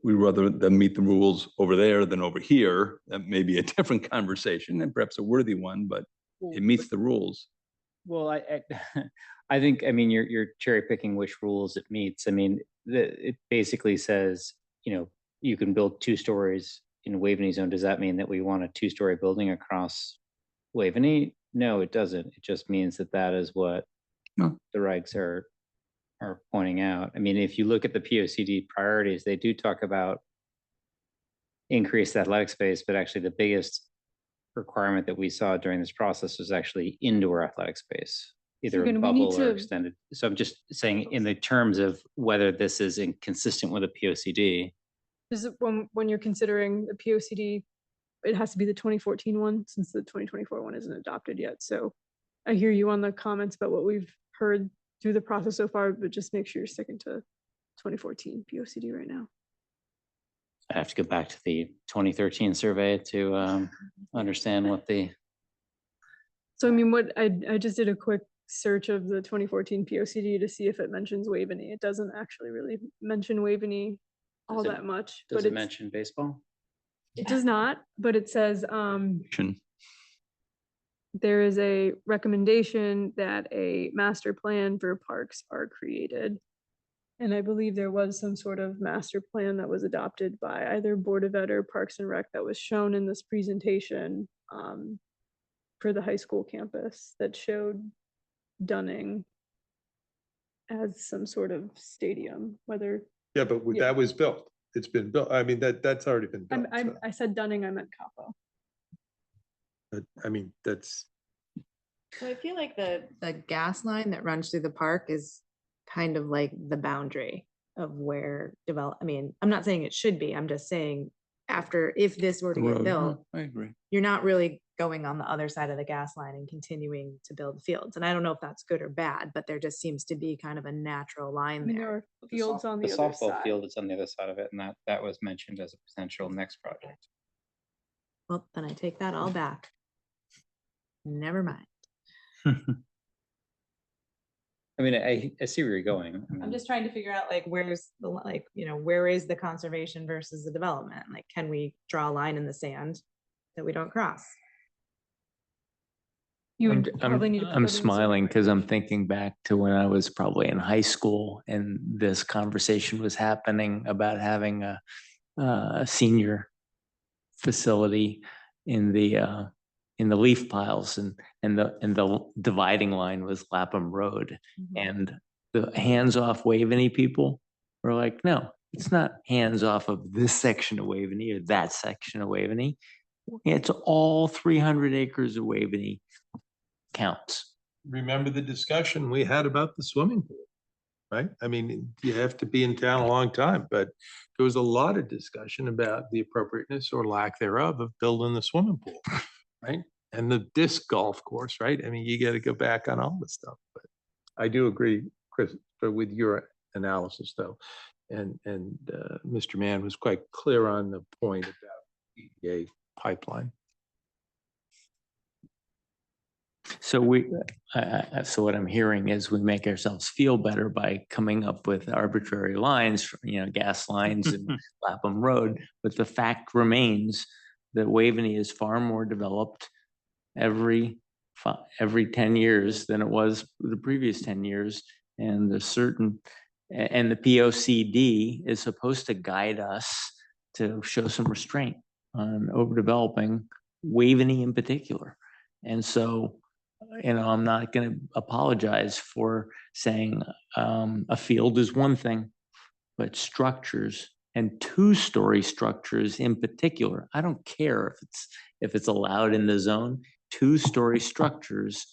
we rather than meet the rules over there than over here. That may be a different conversation and perhaps a worthy one, but it meets the rules. Well, I think, I mean, you're cherry picking which rules it meets. I mean, it basically says, you know, you can build 2 stories in Waveney zone. Does that mean that we want a 2-story building across Waveney? No, it doesn't. It just means that is what the regs are pointing out. I mean, if you look at the POCD priorities, they do talk about increased athletic space, but actually the biggest requirement that we saw during this process was actually indoor athletic space, either a bubble or extended. So I'm just saying in the terms of whether this is inconsistent with a POCD. Is it when you're considering the POCD, it has to be the 2014 one since the 2024 one isn't adopted yet. So I hear you on the comments about what we've heard through the process so far, but just make sure you're sticking to 2014 POCD right now. I have to go back to the 2013 survey to understand what the. So I mean, what I just did a quick search of the 2014 POCD to see if it mentions Waveney. It doesn't actually really mention Waveney all that much. Does it mention baseball? It does not, but it says there is a recommendation that a master plan for parks are created. And I believe there was some sort of master plan that was adopted by either Board of Ed or Parks and Rec that was shown in this presentation for the high school campus that showed Dunning as some sort of stadium, whether, Yeah, but Yeah. that was built. It's been built. I mean, that's already been built. I said Dunning, I meant Capo. But I mean, that's, So I feel like the gas line that runs through the park is kind of like the boundary of where I mean, I'm not saying it should be, I'm just saying if this were to get built, I agree. you're not really going on the other side of the gas line and continuing to build fields. And I don't know if that's good or bad, but there just seems to be kind of a natural I line mean, there. there are fields on The the other softball side. field is on the other side of it, and that was mentioned as a potential next project. Well, then I take that all back. Never mind. I mean, I see where you're going. I I'm mean, just trying to figure out like, where's the, where is the conservation versus the development? Like, can we draw a line in the sand that we don't cross? You would probably need to. put that in I'm the zoning smiling because I'm regulation. thinking back to when I was probably in high school and this conversation was happening about having a senior facility in the leaf piles and the dividing line was Lapham Road. And the hands-off Waveney people were like, no, it's not hands off of this section of Waveney or that section of Waveney. It's all 300 acres of Waveney counts. remember the discussion we had about the swimming pool, right? I mean, you have to be in town a long time, but there was a lot of discussion about the appropriateness or lack thereof of building the swimming pool, right? And the disc golf course, right? I mean, you got to go back on all this stuff, but I do agree, Chris, but with your analysis though. And Mr. Mann was quite clear on the point about EPA pipeline. So so what I'm hearing is we make ourselves feel better by coming up with arbitrary lines, gas lines and Lapham Road. But the fact remains that Waveney is far more developed every 10 years than it was the previous 10 years. And the POCD is supposed to guide us to show some restraint on overdeveloping Waveney in particular. And so, I'm not going to apologize for saying a field is one thing, but structures and two-story structures in particular, I don't care if it's allowed in the zone. Two-story structures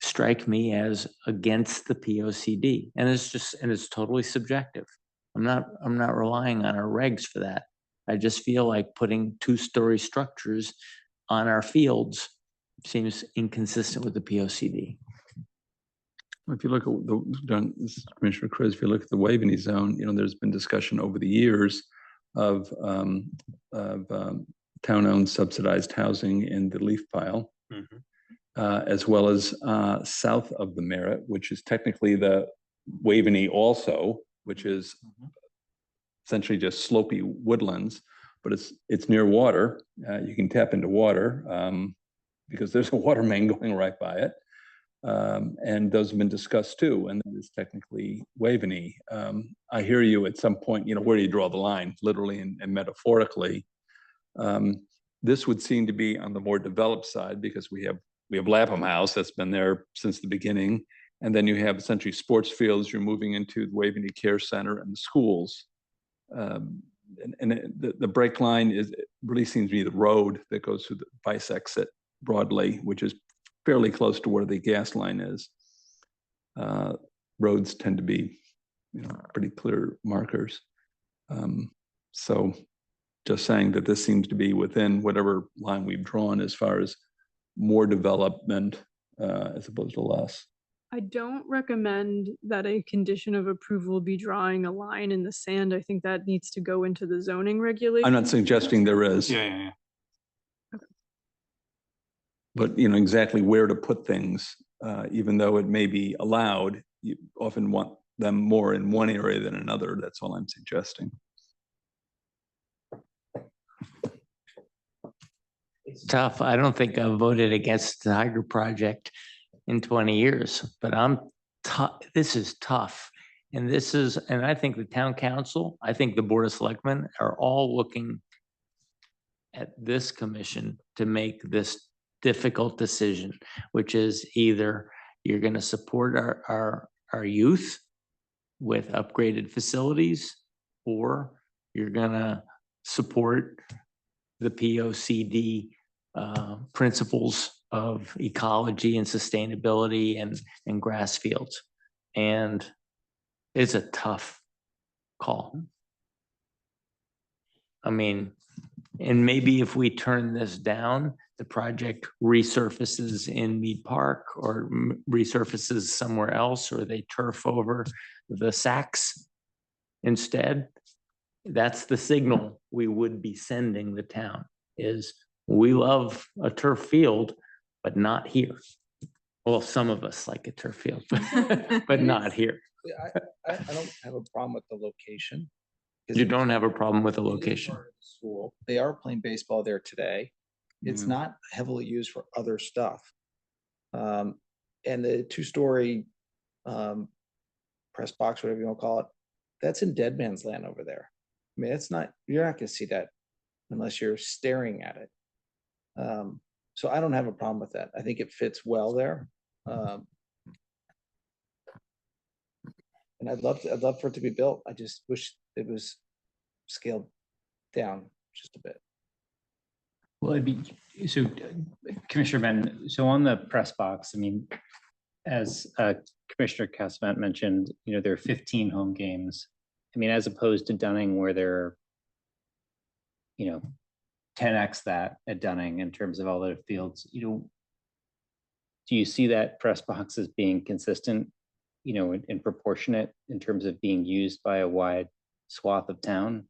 strike me as against the POCD, and it's totally subjective. I'm not relying on our regs for that. I just feel like putting two-story structures on our fields seems inconsistent with the POCD. If you look at this is Commissioner Chris, if you look at the Waveney zone, there's been discussion over the years of town-owned subsidized housing in the leaf pile, as well as south of the Merritt, which is technically the Waveney also, which is essentially just slopey woodlands, but it's near water. You can tap into water because there's a water main going right by it. And those have been discussed too, and that is technically Waveney. I hear you at some point, where do you draw the line, literally and metaphorically? This would seem to be on the more developed side because we have Lapham House that's been there since the beginning. And then you have essentially sports fields, you're moving into the Waveney Care Center and the schools. The break line really seems to be the road that goes through the bisects it broadly, which is fairly close to where the gas line is. Roads tend to be, pretty clear markers. So just saying that this seems to be within whatever line we've drawn as far as more development as opposed to less. I don't recommend that a condition of approval be drawing a line in the sand. I think that needs to go into the zoning regulation. I'm not suggesting there is. Yeah. But exactly where to put things, even though it may be allowed, you often want them more in one area than another. That's all I'm suggesting. It's tough. I don't think I've voted against the Tiger project in 20 years, but this is tough. And this is, and I think the town council, I think the board of selectmen are all looking at this commission to make this difficult decision, which is either you're going to support our youth with upgraded facilities, or you're going to support the POCD principles of ecology and sustainability and grass fields. And it's a tough call. I mean, and maybe if we turn this down, the project resurfaces in Mead Park or resurfaces somewhere else, or they turf over the Saks instead. That's the signal we would be sending the town, is we love a turf field, but not here. Well, some of us like a turf field, but not here. I don't have a problem with the location. 'Cause You it's- don't have a problem with the it is location. part of the School, they are playing baseball there today. It's Mhm. not heavily used for other stuff. And the two-story press box, whatever you want to call it, that's in dead man's land over there. I mean, it's not, you're not gonna see that unless you're staring at it. So I don't have a problem with that. I think it fits well there. And I'd love for it to be built. I just wish it was scaled down just a bit. Well, it'd be, so Commissioner Ben, so on the press box, I mean, as Commissioner Casavant mentioned, there are 15 home games. I mean, as opposed to Dunning where there are, 10x that at Dunning in terms of all the fields, do you see that press box as being consistent, and proportionate in terms of being used by a wide swath of town?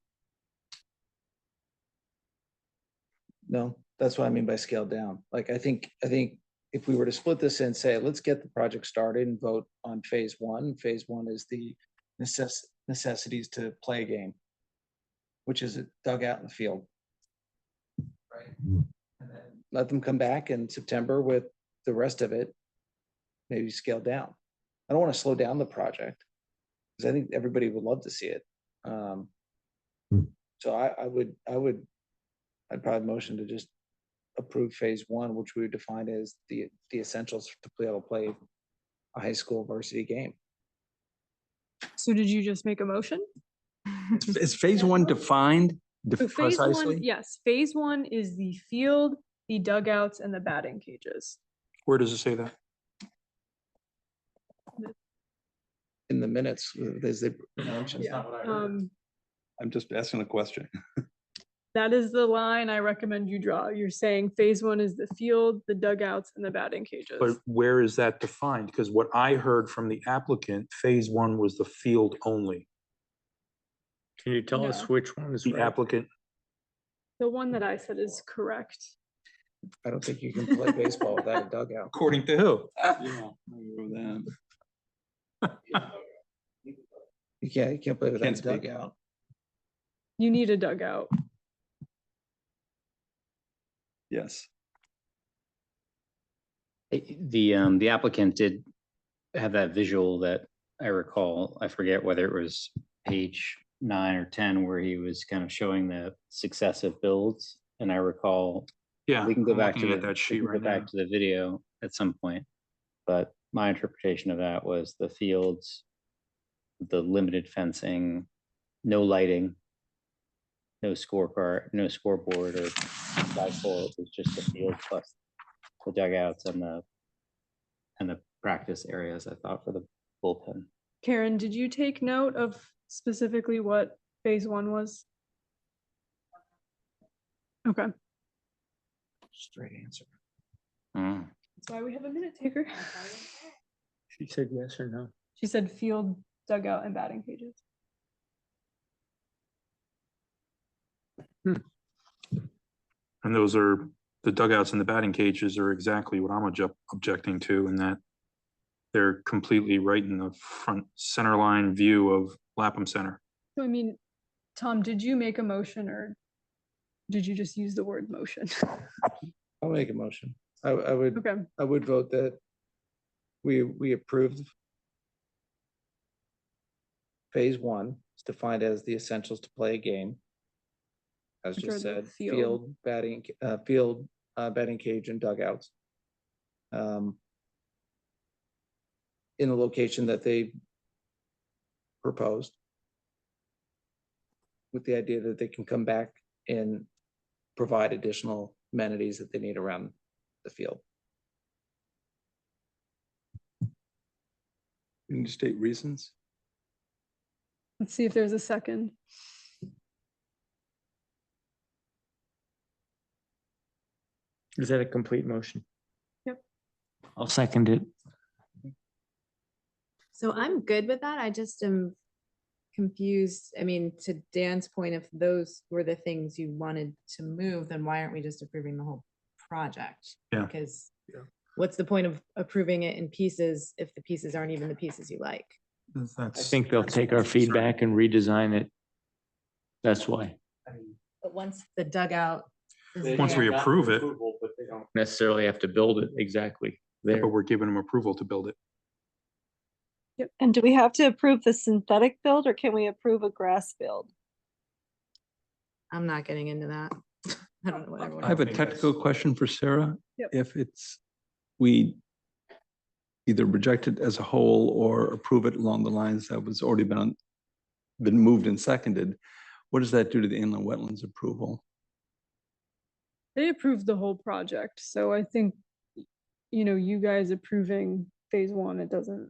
No, that's what I mean by scaled down. Like, I think if we were to split this and say, let's get the project started and vote on phase one. Phase one is the necessities to play a game, which is a dugout in the field. Right. And then let them come back in September with the rest of it, maybe scaled down. I don't want to slow down the project because I think everybody would love to see it. So I'd probably motion to just approve phase one, which we would define as the essentials to be able to play a high school varsity game. So did you just make a motion? Is phase one defined So phase one, precisely? yes, phase one is the field, the dugouts and the batting cages. Where does it say that? In the minutes, there's the mention. I'm just asking a question. That is the line I recommend you draw. You're saying phase one is the field, the dugouts and the batting cages. But where is that defined? Because what I heard from the applicant, phase one was the field only. Can you tell No. us which one is The right? applicant, The one that I said is correct. I don't think you can play baseball without a dugout. according to who? You can't play without Can't a speak. dugout. You need a dugout. Yes. The applicant did have that visual that I recall. I forget whether it was page 9 or 10 where he was kind of showing the successive builds. And I recall, Yeah. we can go I'm back to looking the, at that sheet we can right go now. back to the video at some point. But my interpretation of that was the fields, the limited fencing, no lighting, no scorecard, no scoreboard or flagpole. It was just the field plus the dugouts and the practice areas, I thought, for the bullpen. Karen, did you take note of specifically what phase one was? Okay, Straight answer. Mm. that's why we have a minute taker. She said yes or no. She said field, dugout and batting cages. And those are, the dugouts and the batting cages are exactly what I'm objecting to, in that they're completely right in the front center line view of Lapham Center. So I mean, Tom, did you make a motion or did you just use the word motion? I'll make a motion. I would, Okay, I would vote that we approved phase one is defined as the essentials to play a game. As Which just are the said, field. batting cage and dugouts. In the location that they proposed. With the idea that they can come back and provide additional amenities that they need around the field. You can state reasons. Let's see if there's a second. Is that a complete motion? Yep. I'll second it. So I'm good with that. I just am confused. I mean, to Dan's point, if those were the things you wanted to move, then why aren't we just approving the whole project? Yeah. Because what's the point of approving it in pieces if the pieces aren't even the pieces you like? I think they'll take our feedback and redesign it. That's why. But once the dugout is Once we there- approve it, But they don't necessarily have to build it exactly there. but we're giving them approval to build it. And do we have to approve the synthetic build or can we approve a grass build? I'm not getting into that. I don't know what everyone I have a else technical question for Sarah. Yep. If it's, we either reject it as a whole or approve it along the lines that was already been moved and seconded, what does that do to the inland wetlands approval? They approved the whole project, so I think, you guys approving phase one, it doesn't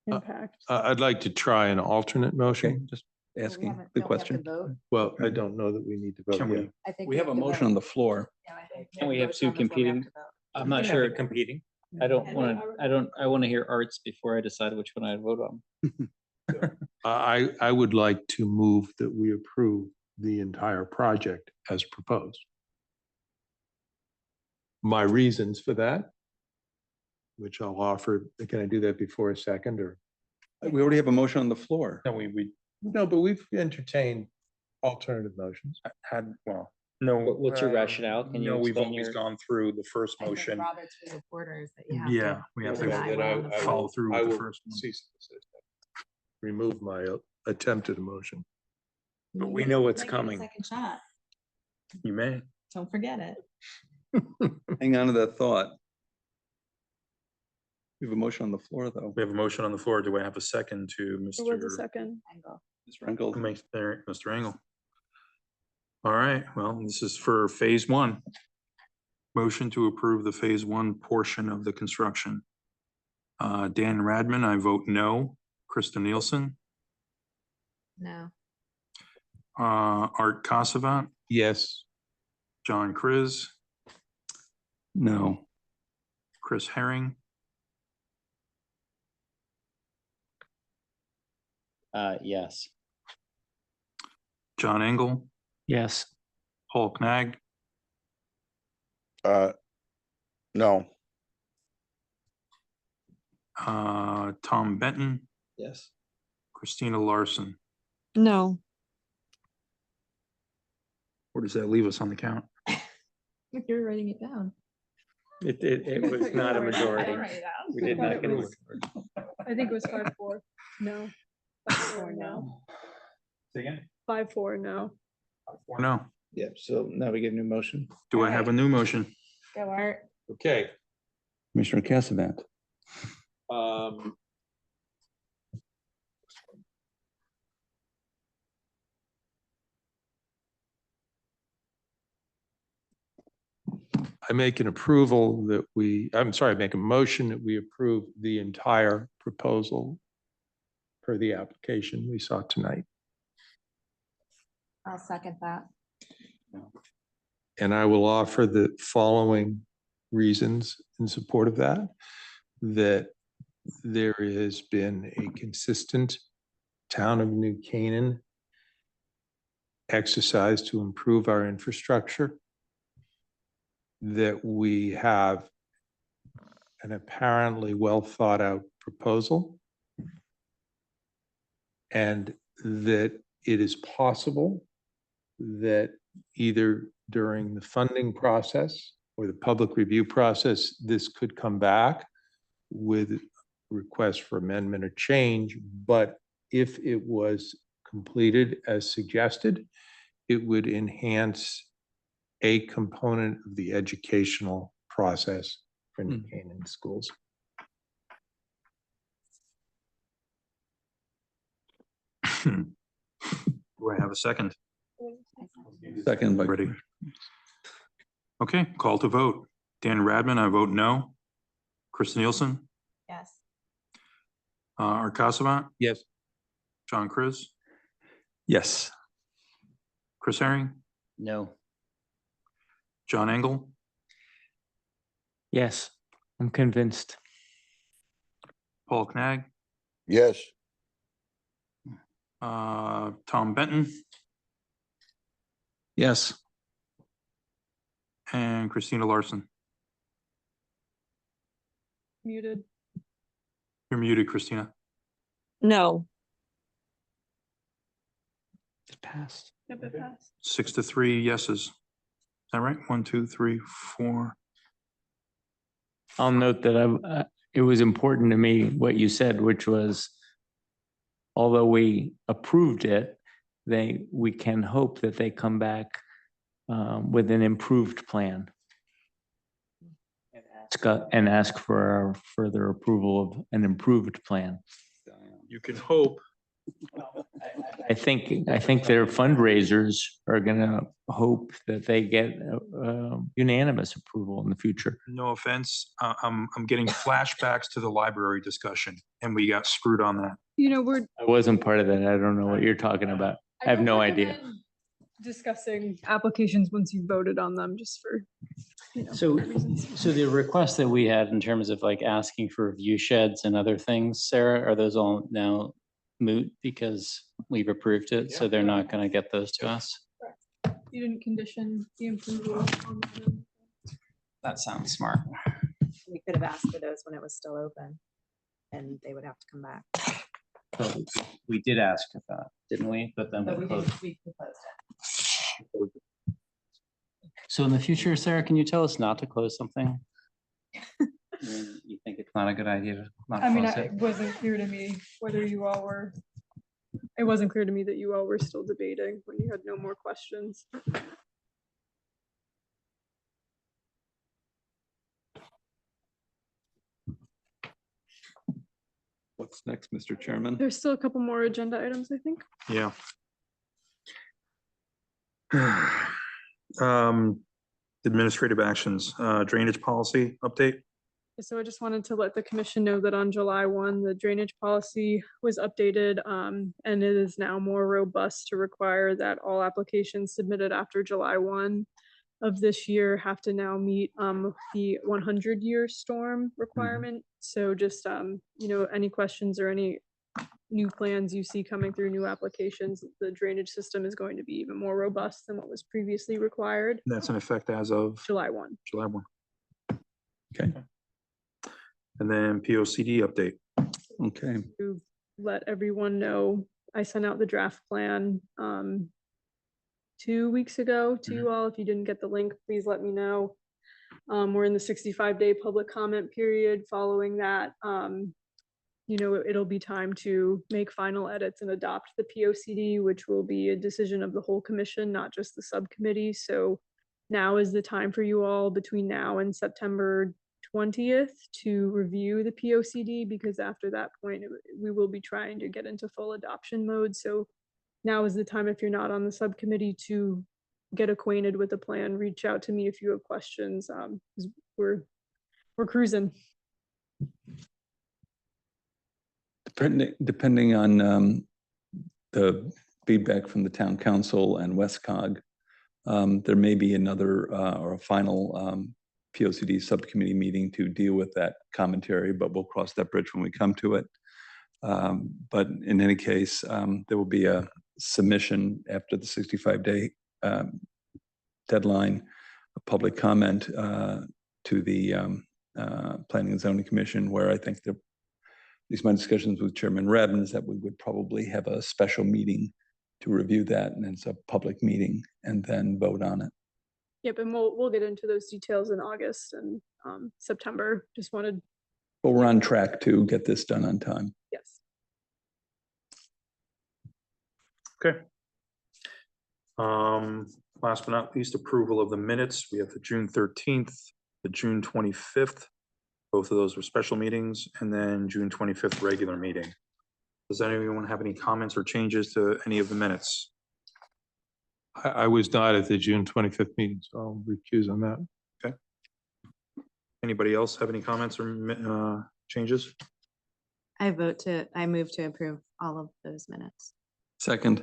impact. I'd like to try an alternate Okay, motion. just We asking haven't- the don't we have to question. vote? Well, I don't know that we need to vote Can yet. we? I think We have a to motion vote. on the floor. Yeah, I think Can we have votes two on the floor, we have competing? to vote. I'm not Have sure. it competing. I don't And want to, I want to hear arts before I decide which one I vote on. I would like to move that we approve the entire project as proposed. My reasons for that, which I'll offer, can I do that before a second or? We already have a motion on the floor. No, we No, but we've entertained alternative motions. had, well, no. What's your rationale? Can you No, we've explain always your- gone through the first I think motion. Robert's rules of order is that you have Yeah, to. we have decide to one on the floor. follow through I with the will first one. cease and desist. Remove my attempt at a motion. But we know what's Might get a coming. Second shot. You may. Don't forget it. Hang on to that thought. We have a motion on the floor, though. We have a motion on the floor. Do I have a second to There was a Mr. second. Angle. Mr. Engel. Who makes there, Mr. Engel? All right, well, this is for phase one. Motion to approve the phase one portion of the construction. Dan Radman, I vote no. Krista Nielsen, No. Art Casavant, Yes. John Chris, No. Chris Herring, Yes. John Engel, Yes. Paul Knag, No. Tom Benton, Yes. Christina Larson. No. Where does that leave us on the count? You're writing it down. It was not a majority. We did not get a. I think it was 5-4. No. 5-4 no. Say again? 5-4 no. Or no? Yeah, so now we get a new motion. Do I have a new motion? Go Art. Okay. Commissioner Cassavant. I make an approval that I make a motion that we approve the entire proposal per the application we saw tonight. I'll second that. And I will offer the following reasons in support of that. That there has been a consistent town of New Canaan exercise to improve our infrastructure. That we have an apparently well thought out proposal. And that it is possible that either during the funding process or the public review process, this could come back with requests for amendment or change, but if it was completed as suggested, it would enhance a component of the educational process for New Canaan schools. Do I have a second? Second by Ready? Okay, call to vote. Dan Radman, I vote no. Chris Nielsen, Yes. Art Casavant, Yes. John Chris, yes. Chris Herring, No. John Engel, Yes, I'm convinced. Paul Knag, Yes. Tom Benton, Yes. and Christina Larson. Muted. You're muted, Christina. No. It passed. Yep, it passed. 6-3 yeses. Is that right? 1, 2, 3, 4. I'll note that it was important to me what you said, which was, although we approved it, we can hope that they come back with an improved plan. And ask for our further approval of an improved plan. You can hope. I think their fundraisers are gonna hope that they get unanimous approval in the future. No offense, I'm getting flashbacks to the library discussion, and we got screwed on that. You know, we're. I wasn't part of that. I don't know what you're talking about. I have don't no idea. recommend Discussing applications once you voted on them, just for, So, reasons. so the requests that we had in terms of like asking for view sheds and other things, Sarah, are those all now moot because we've approved it? So they're not going to get those to us? You didn't condition the approval on them. That sounds smart. We could have asked for those when it was still open and they would have to come back. So we did ask for that, didn't we? But then But we we closed. didn't, we proposed it. So in the future, Sarah, can you tell us not to close something? You think it's not a good idea to not I mean, close it it? wasn't clear to me whether you all were, it wasn't clear to me that you all were still debating when you had no more questions. What's next, Mr. Chairman? There's still a couple more agenda items, I think. Yeah. Administrative actions, drainage policy update. So I just wanted to let the commission know that on July 1, the drainage policy was updated, and it is now more robust to require that all applications submitted after July 1 of this year have to now meet the 100-year storm requirement. So just, any questions or any new plans you see coming through, new applications, the drainage system is going to be even more robust than what was previously required. That's in effect as of July 1. July 1. Okay, And then POCD update. okay. To let everyone know, I sent out the draft plan 2 weeks ago to you all. If you didn't get the link, please let me know. We're in the 65-day public comment period. Following that, it'll be time to make final edits and adopt the POCD, which will be a decision of the whole commission, not just the subcommittee. So now is the time for you all between now and September 20th to review the POCD, because after that point, we will be trying to get into full adoption mode. So now is the time, if you're not on the subcommittee, to get acquainted with the plan. Reach out to me if you have questions. 'Cause we're cruising. Depending on the feedback from the town council and Westcog, there may be another or a final POCD subcommittee meeting to deal with that commentary, but we'll cross that bridge when we come to it. But in any case, there will be a submission after the 65-day deadline, a public comment to the Planning and Zoning Commission, where I think at least my discussions with Chairman Redmond is that we would probably have a special meeting to review that, and it's a public meeting, and then vote on it. Yep, and we'll get into those details in August and September. Just wanted, But we're on track to get this done on time. yes. Okay. Last but not least, approval of the minutes. We have the June 13th, the June 25th. Both of those were special meetings, and then June 25th, regular meeting. Does anyone have any comments or changes to any of the minutes? I was not at the June 25th meeting, so I'll recuse on that. Anybody else have any comments or changes? I move to approve all of those minutes. Second.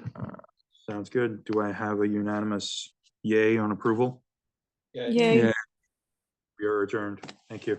Sounds good. Do I have a unanimous yay on approval? Yay. Yeah. We are adjourned. Thank you.